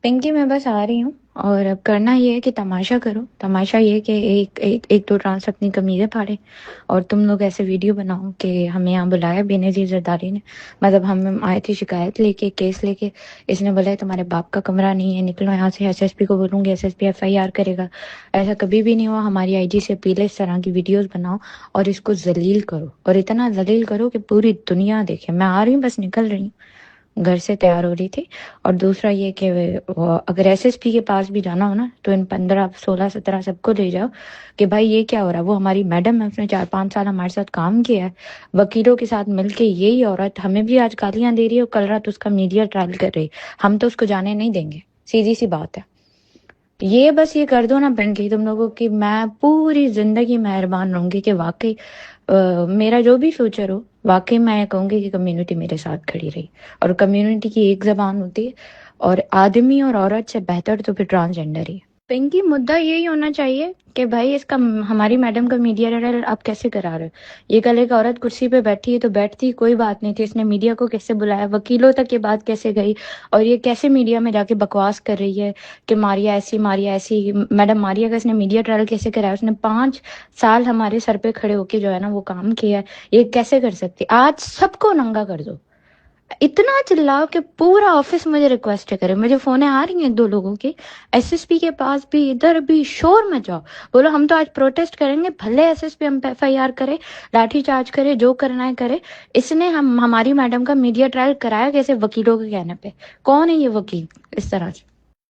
पिंकी मैं बस आ रही हूँ। और अब करना ये है कि तमाशा करो। तमाशा ये कि एक दो ट्रांस अपनी कमीज़ें फाड़े और तुम लोग ऐसे वीडियो बनाओ कि हमें यहाँ बुलाया बेनज़ीर जरदारी ने। मतलब हम आए थे शिकायत लेके, केस लेके। इसने बोला है तुम्हारे बाप का कमरा नहीं है, निकलो यहाँ से। एसएसपी को बोलूँगी, एसएसपी एफआईआर करेगा। ऐसा कभी भी नहीं हुआ। हमारी आईजी से अपील है, इस तरह की वीडियोस बनाओ और इसको जलील करो, और इतना जलील करो कि पूरी दुनिया देखे। मैं आ रही हूँ, बस निकल रही हूँ, घर से तैयार हो रही थी। और दूसरा ये कि अगर एसएसपी के पास भी जाना हो ना, तो इन 15 16 17 सबको ले जाओ कि भाई ये क्या हो रहा है। वो हमारी मैडम है, उसने 4 5 साल हमारे साथ काम किया है, वकीलों के साथ मिलके। यही औरत हमें भी आज गालियां दे रही है और कल रात उसका मीडिया ट्रायल कर रही है। हम तो उसको जाने नहीं देंगे, सीधी सी बात है। ये बस ये कर दो ना बन गई तुम लोगों की, मैं पूरी जिंदगी मेहरबान रहूंगी कि वाकई मेरा जो भी फ्यूचर हो, वाकई मैं कहूंगी कि कम्युनिटी मेरे साथ खड़ी रही। और कम्युनिटी की एक जबान होती है, और आदमी और औरत से बेहतर तो फिर ट्रांसजेंडर ही है। पिंकी, मुद्दा यही होना चाहिए कि भाई इसका, हमारी मैडम का मीडिया ट्रायल आप कैसे करा रहे हो। ये कल एक औरत कुर्सी पे बैठी है तो बैठती, कोई बात नहीं थी, इसने मीडिया को कैसे बुलाया, वकीलों तक ये बात कैसे गई, और ये कैसे मीडिया में जाके बकवास कर रही है कि मारिया ऐसी मारिया ऐसी। मैडम मारिया का इसने मीडिया ट्रायल कैसे कराया। उसने 5 साल हमारे सर पे खड़े होके जो है ना वो काम किया है। ये कैसे कर सकती। आज सबको नंगा कर दो, इतना चिल्लाओ कि पूरा ऑफिस मुझे रिक्वेस्ट करे। मुझे फोने आ रही हैं 1 2 लोगों की, एसएसपी के पास भी, इधर भी शोर मचाओ। बोलो हम तो आज प्रोटेस्ट करेंगे, भले एसएसपी हम पे एफआईआर करे, लाठी चार्ज करे, जो करना है करे। इसने हमारी मैडम का मीडिया ट्रायल कराया कैसे, वकीलों के कहने पे। कौन है ये वकील इस तरह से।